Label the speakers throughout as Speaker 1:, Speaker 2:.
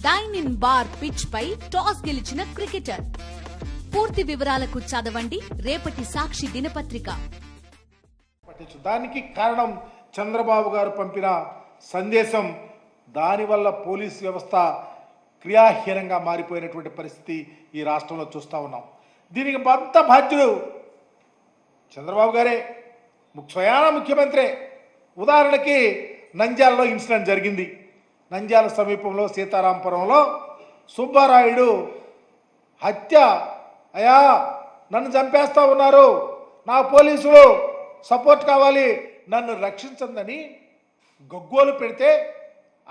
Speaker 1: Dyne ఇన్ బార్ pitch పై టాస్ గెలిచిన క్రికెటర్. పూర్తి వివరాలకు చదవండి రేపటి సాక్షి దినపత్రిక.
Speaker 2: దానికి కారణం చంద్రబాబు గారు పంపిన సందేశం. దానివల్ల పోలీస్ వ్యవస్థ క్రియాహీనంగా మారిపోయినటువంటి పరిస్థితి ఈ రాష్ట్రంలో చూస్తూ ఉన్నాం. దీనికి అంత బాధ్యుడు చంద్రబాబు గారే, స్వయాన ముఖ్యమంత్రే. ఉదాహరణకి నంద్యాలలో ఇన్సిడెంట్ జరిగింది. నంద్యాల సమీపంలో సీతారాంపురంలో సుబ్బారాయుడు హత్య. అయ్యా నన్ను చంపేస్తా ఉన్నారు, నా పోలీసులు సపోర్ట్ కావాలి, నన్ను రక్షించందని గగ్గోలు పెడితే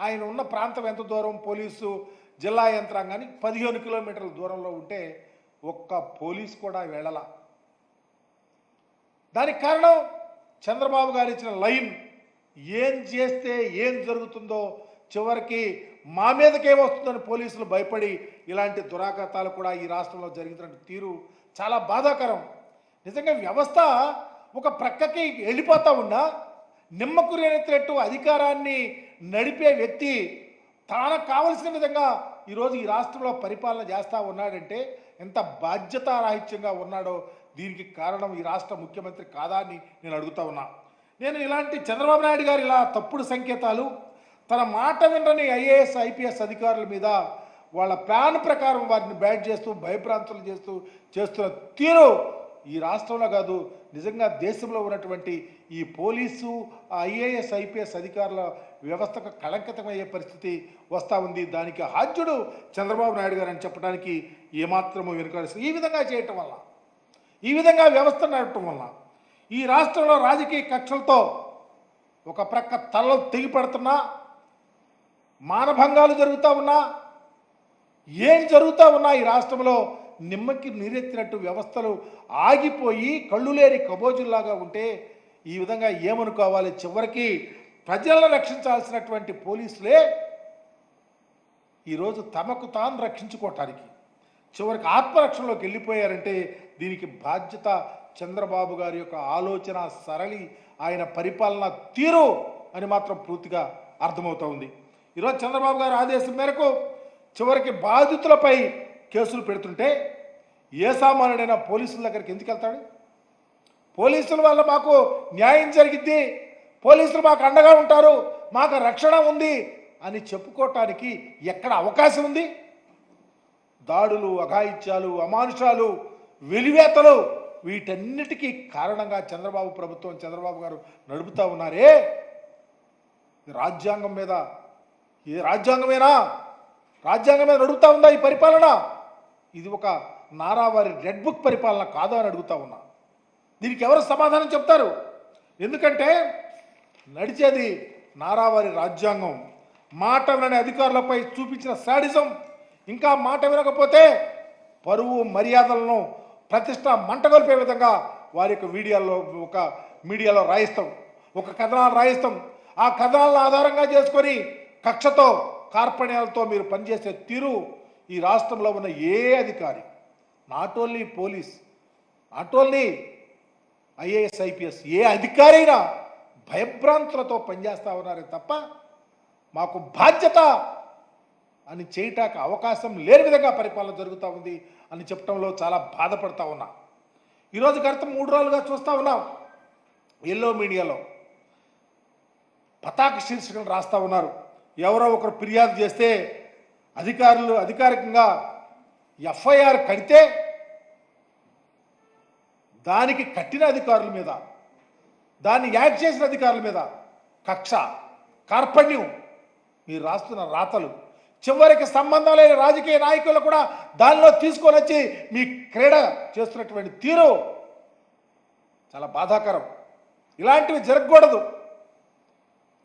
Speaker 2: ఆయన ఉన్న ప్రాంతం ఎంత దూరం, పోలీసు జిల్లా యంత్రాంగానికి 15 కిలోమీటర్ల దూరంలో ఉంటే ఒక్క పోలీసు కూడా వెళ్ళాల. దానికి కారణం చంద్రబాబు గారు ఇచ్చిన లైన్. ఏం చేస్తే ఏం జరుగుతుందో, చివరికి మా మీదకేమొస్తుందని పోలీసులు భయపడి ఇలాంటి దురాఘాతాలు కూడా ఈ రాష్ట్రంలో జరుగుతున్న తీరు చాలా బాధాకరం. నిజంగా వ్యవస్థ ఒక ప్రక్కకి వెళ్ళిపోతా ఉన్నా నిమ్మకు రేనెత్తినట్టు అధికారాన్ని నడిపే వ్యక్తి తనకు కావలసిన విధంగా ఈరోజు ఈ రాష్ట్రంలో పరిపాలన చేస్తూ ఉన్నాడంటే ఎంత బాధ్యతారాహిత్యంగా ఉన్నాడో దీనికి కారణం ఈ రాష్ట్ర ముఖ్యమంత్రి కాదా అని నేను అడుగుతా ఉన్నా. నేను ఇలాంటి చంద్రబాబు నాయుడు గారు ఇలా తప్పుడు సంకేతాలు, తన మాట వినని ఐఏఎస్ ఐపీఎస్ అధికారుల మీద వాళ్ళ ప్లాన్ ప్రకారం వారిని బ్యాట్ చేస్తూ భయభ్రాంతులు చేస్తున్న తీరు ఈ రాష్ట్రంలో కాదు, నిజంగా దేశంలో ఉన్నటువంటి ఈ పోలీసు ఐఏఎస్ ఐపీఎస్ అధికారుల వ్యవస్థకు కళంకితమయ్యే పరిస్థితి వస్తూ ఉంది. దానికి హాజ్యుడు చంద్రబాబు నాయుడు గారు అని చెప్పడానికి ఏమాత్రమూ వెనుకాల్సి ఈ విధంగా చేయటం వల్ల, ఈ విధంగా వ్యవస్థ నడపటం వల్ల ఈ రాష్ట్రంలో రాజకీయ కక్షలతో ఒక ప్రక్క తలలు తెగిపడుతున్నా, మానభంగాలు జరుగుతూ ఉన్నా, ఏం జరుగుతూ ఉన్నా ఈ రాష్ట్రంలో నిమ్మకి నీరెత్తినట్టు వ్యవస్థలు ఆగిపోయి కళ్ళు లేని కబోజుల్లాగా ఉంటే ఈ విధంగా ఏమనుకోవాలి? చివరికి ప్రజలను రక్షించాల్సినటువంటి పోలీసులే ఈరోజు తమకు తాను రక్షించుకోవటానికి చివరికి ఆత్మరక్షణలోకి వెళ్ళిపోయారంటే దీనికి బాధ్యత చంద్రబాబు గారి యొక్క ఆలోచన సరళి, ఆయన పరిపాలన తీరు అని మాత్రం పూర్తిగా అర్థమవుతూ ఉంది. ఈరోజు చంద్రబాబు గారి ఆదేశం మేరకు చివరికి బాధితులపై కేసులు పెడుతుంటే ఏ సామాన్యుడైనా పోలీసుల దగ్గరికి ఎందుకు వెళ్తాడు? పోలీసుల వల్ల మాకు న్యాయం జరిగిద్ది, పోలీసులు మాకు అండగా ఉంటారు, మాకు రక్షణ ఉంది అని చెప్పుకోవటానికి ఎక్కడ అవకాశం ఉంది? దాడులు, అఘాయిత్యాలు, అమానుషాలు, వెలివేతలు వీటన్నిటికీ కారణంగా చంద్రబాబు ప్రభుత్వం, చంద్రబాబు గారు నడుపుతూ ఉన్నారే. రాజ్యాంగం మీద, ఏ రాజ్యాంగమేనా? రాజ్యాంగం మీద నడుపుతా ఉందా ఈ పరిపాలన? ఇది ఒక నారావారి రెడ్ బుక్ పరిపాలన కాదా అని అడుగుతా ఉన్నా. దీనికి ఎవరు సమాధానం చెప్తారు? ఎందుకంటే నడిచేది నారావారి రాజ్యాంగం. మాట వినని అధికారులపై చూపించిన శాడిజం, ఇంకా మాట వినకపోతే పరువు మర్యాదలను ప్రతిష్ట మంటగొల్పే విధంగా వారి యొక్క మీడియాలో రాయిస్తాం, ఒక కథనాలు రాయిస్తాం. ఆ కథనాలను ఆధారంగా చేసుకొని కక్షతో కార్పణ్యాలతో మీరు పనిచేసే తీరు ఈ రాష్ట్రంలో ఉన్న ఏ అధికారి, not only police, not only IAS IPS, ఏ అధికారి అయినా భయభ్రాంతులతో పనిచేస్తూ ఉన్నారే తప్ప మాకు బాధ్యత అని చేయటానికి అవకాశం లేని విధంగా పరిపాలన జరుగుతూ ఉంది అని చెప్పడంలో చాలా బాధపడతా ఉన్నా. ఈరోజు గత 3 రోజులుగా చూస్తూ ఉన్నాం, ఎల్లో మీడియాలో పతాక శీర్షికలు రాస్తూ ఉన్నారు. ఎవరో ఒకరు ఫిర్యాదు చేస్తే అధికారులు అధికారికంగా ఎఫ్ఐఆర్ కడితే దానికి కట్టిన అధికారుల మీద, దాన్ని యాక్ట్ చేసిన అధికారుల మీద కక్ష, కార్పణ్యం, మీరు రాస్తున్న రాతలు, చివరికి సంబంధం లేని రాజకీయ నాయకులు కూడా దానిలో తీసుకొని వచ్చి మీ క్రీడ చేస్తున్నటువంటి తీరు చాలా బాధాకరం. ఇలాంటివి జరగకూడదు.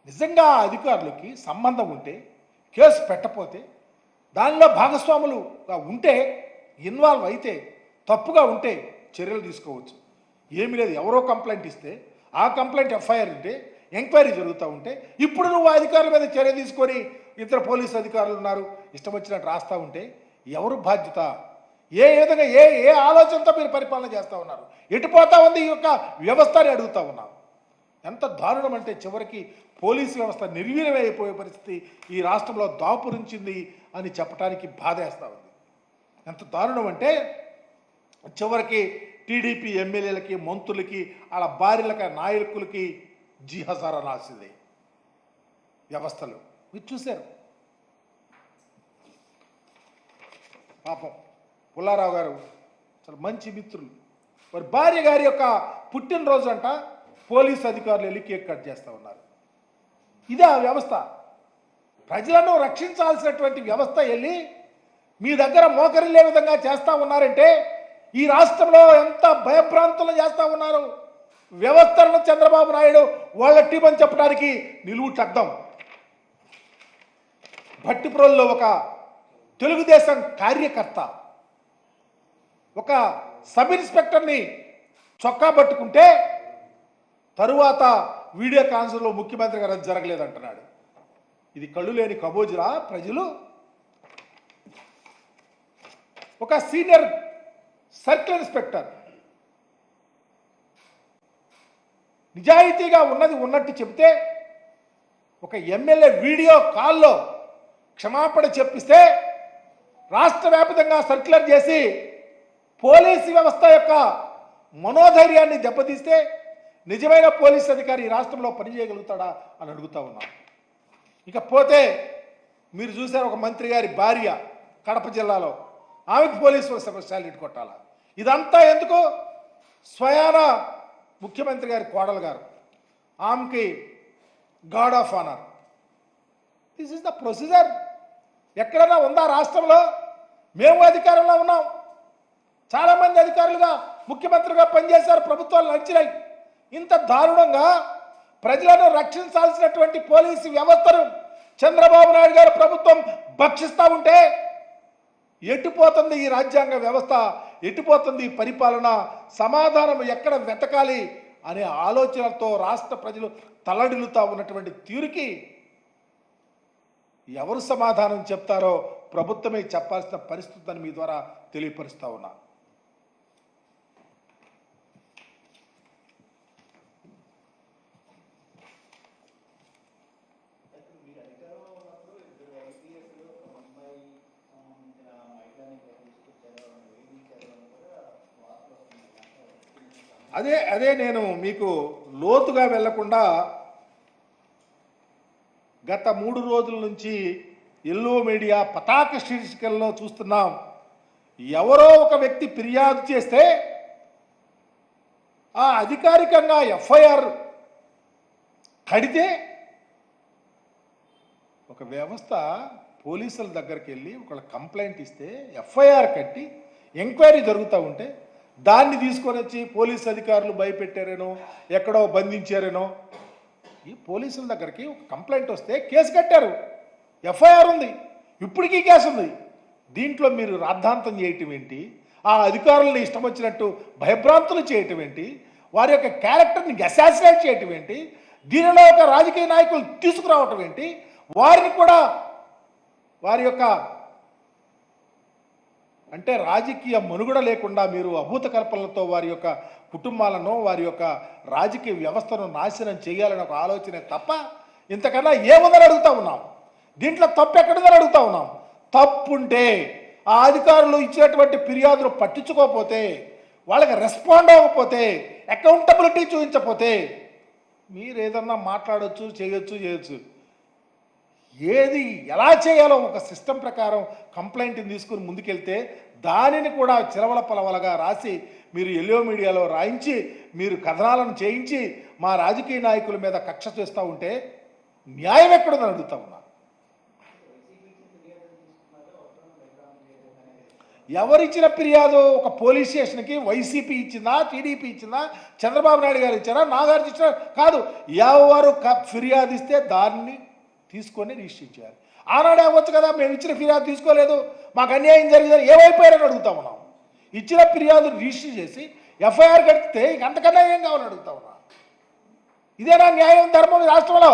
Speaker 2: నిజంగా అధికారులకి సంబంధం ఉంటే, కేసు పెట్టకపోతే, దానిలో భాగస్వాములుగా ఉంటే, ఇన్వాల్వ్ అయితే, తప్పుగా ఉంటే చర్యలు తీసుకోవచ్చు. ఏమీ లేదు, ఎవరో కంప్లైంట్ ఇస్తే ఆ కంప్లైంట్ ఎఫ్ఐఆర్ ఉంటే, ఎంక్వైరీ జరుగుతూ ఉంటే, ఇప్పుడు నువ్వు అధికారుల మీద చర్య తీసుకొని ఇతర పోలీసు అధికారులు ఉన్నారు ఇష్టం వచ్చినట్టు రాస్తూ ఉంటే ఎవరు బాధ్యత? ఏ విధంగా ఏ ఆలోచనతో మీరు పరిపాలన చేస్తూ ఉన్నారు? ఎటుపోతా ఉంది ఈ యొక్క వ్యవస్థ అని అడుగుతా ఉన్నాం. ఎంత దారుణం అంటే చివరికి పోలీసు వ్యవస్థ నిర్వీర్యమైపోయే పరిస్థితి ఈ రాష్ట్రంలో దాపురించింది అని చెప్పడానికి బాధేస్తూ ఉంది. ఎంత దారుణం అంటే చివరికి టీడీపీ ఎమ్మెల్యేలకి, మంత్రులకి, వాళ్ళ భార్యలకి, నాయకులకి జిహజారా రాసింది వ్యవస్థలు. మీరు చూశారు. పాపం పుల్లారావు గారు చాలా మంచి మిత్రులు. వారి భార్య గారి యొక్క పుట్టినరోజు అంట పోలీసు అధికారులు వెళ్ళి కేక్ కట్ చేస్తూ ఉన్నారు. ఇదే ఆ వ్యవస్థ. ప్రజలను రక్షించాల్సినటువంటి వ్యవస్థ వెళ్ళి మీ దగ్గర మోకరిల్లే విధంగా చేస్తూ ఉన్నారంటే ఈ రాష్ట్రంలో ఎంత భయభ్రాంతులు చేస్తూ ఉన్నారు. వ్యవస్థలను చంద్రబాబు నాయుడు వాళ్ళ టీం అని చెప్పడానికి నిలువుటద్దం. భట్టిప్రోల్లో ఒక తెలుగుదేశం కార్యకర్త ఒక సబ్ ఇన్స్పెక్టర్ని చొక్కా పట్టుకుంటే తరువాత వీడియో కాన్ఫరెన్స్లో ముఖ్యమంత్రి గారు అది జరగలేదంటున్నాడు. ఇది కళ్ళు లేని కబోజులా ప్రజలు? ఒక సీనియర్ సర్కిల్ ఇన్స్పెక్టర్ నిజాయితీగా ఉన్నది ఉన్నట్టు చెబితే ఒక ఎమ్మెల్యే వీడియో కాల్లో క్షమాపణ చెప్పిస్తే రాష్ట్ర వ్యాప్తంగా సర్క్యులర్ చేసి పోలీసు వ్యవస్థ యొక్క మనోధైర్యాన్ని దెబ్బతీస్తే నిజమైన పోలీసు అధికారి ఈ రాష్ట్రంలో పనిచేయగలుగుతాడా అని అడుగుతా ఉన్నాం. ఇకపోతే మీరు చూసారు ఒక మంత్రి గారి భార్య కడప జిల్లాలో, ఆమెకు పోలీసు స్పెషాలిటీ కొట్టాలా? ఇదంతా ఎందుకు? స్వయాన ముఖ్యమంత్రి గారి కోడలు గారు, ఆమెకి guard of honour. This is the procedure. ఎక్కడైనా ఉందా రాష్ట్రంలో? మేము అధికారంలో ఉన్నాం, చాలామంది అధికారులుగా ముఖ్యమంత్రిగా పనిచేశారు, ప్రభుత్వాలు నడిచినాయి. ఇంత దారుణంగా ప్రజలను రక్షించాల్సినటువంటి పోలీసు వ్యవస్థను చంద్రబాబు నాయుడు గారు ప్రభుత్వం భక్షిస్తూ ఉంటే ఎటుపోతుంది ఈ రాజ్యాంగ వ్యవస్థ, ఎటుపోతుంది ఈ పరిపాలన? సమాధానం ఎక్కడ వెతకాలి అనే ఆలోచనలతో రాష్ట్ర ప్రజలు తల్లడిల్లుతా ఉన్నటువంటి తీరుకి ఎవరు సమాధానం చెప్తారో ప్రభుత్వమే చెప్పాల్సిన పరిస్థితిని మీ ద్వారా తెలియపరుస్తా ఉన్నా. అదే నేను మీకు లోతుగా వెళ్లకుండా గత 3 రోజుల నుంచి ఎల్లో మీడియా పతాక శీర్షికల్లో చూస్తున్నాం. ఎవరో ఒక వ్యక్తి ఫిర్యాదు చేస్తే ఆ అధికారికంగా ఎఫ్ఐఆర్ కడితే ఒక వ్యవస్థ పోలీసుల దగ్గరికి వెళ్ళి ఒకళ్ళ కంప్లైంట్ ఇస్తే ఎఫ్ఐఆర్ కట్టి ఎంక్వైరీ జరుగుతూ ఉంటే దాన్ని తీసుకొని వచ్చి పోలీసు అధికారులు భయపెట్టారేనో, ఎక్కడో బంధించారేనో. ఈ పోలీసుల దగ్గరికి ఒక కంప్లైంట్ వస్తే కేసు కట్టారు, ఎఫ్ఐఆర్ ఉంది, ఇప్పటికీ కేసు ఉంది. దీంట్లో మీరు రాద్ధాంతం చేయటం ఏంటి? ఆ అధికారులను ఇష్టం వచ్చినట్టు భయభ్రాంతులు చేయటం ఏంటి? వారి యొక్క క్యారెక్టర్ని అసాసినేట్ చేయటం ఏంటి? దీనిలో ఒక రాజకీయ నాయకులు తీసుకురావటం ఏంటి? వారిని కూడా వారి యొక్క అంటే రాజకీయ మనుగడ లేకుండా మీరు అభూత కల్పనలతో వారి యొక్క కుటుంబాలను, వారి యొక్క రాజకీయ వ్యవస్థను నాశనం చేయాలని ఒక ఆలోచనే తప్ప ఇంతకన్నా ఏముందని అడుగుతా ఉన్నాం. దీంట్లో తప్పు ఎక్కడుందని అడుగుతా ఉన్నాం. తప్పుంటే ఆ అధికారులు ఇచ్చినటువంటి ఫిర్యాదులు పట్టించుకోకపోతే, వాళ్ళకి రెస్పాండ్ అవ్వకపోతే, అకౌంటబిలిటీ చూపించకపోతే మీరు ఏదన్నా మాట్లాడచ్చు, చేయొచ్చు. ఏది ఎలా చేయాలో ఒక సిస్టమ్ ప్రకారం కంప్లైంట్ని తీసుకుని ముందుకెళ్తే దానిని కూడా చిలవల పలవలగా రాసి మీరు ఎల్లో మీడియాలో రాయించి మీరు కథనాలను చేయించి మా రాజకీయ నాయకుల మీద కక్ష చేస్తూ ఉంటే న్యాయం ఎక్కడుందని అడుగుతా ఉన్నా. ఎవరిచ్చిన ఫిర్యాదు? ఒక పోలీస్ స్టేషన్కి వైసీపీ ఇచ్చిందా, టీడీపీ ఇచ్చిందా, చంద్రబాబు నాయుడు గారు ఇచ్చారా, నాగార్జున ఇచ్చారా? కాదు, ఎవరు ఫిర్యాదు ఇస్తే దాన్ని తీసుకొని రిజిస్టర్ చేయాలి. ఆనాడే అవ్వచ్చు కదా, మేము ఇచ్చిన ఫిర్యాదు తీసుకోలేదు, మాకు అన్యాయం జరిగిందని ఏమైపోయారని అడుగుతా ఉన్నాం. ఇచ్చిన ఫిర్యాదు రిజిస్టర్ చేసి ఎఫ్ఐఆర్ కడితే అంతకన్నా ఏం కావాలని అడుగుతా ఉన్నా. ఇదేనా న్యాయం, ధర్మం రాష్ట్రంలో?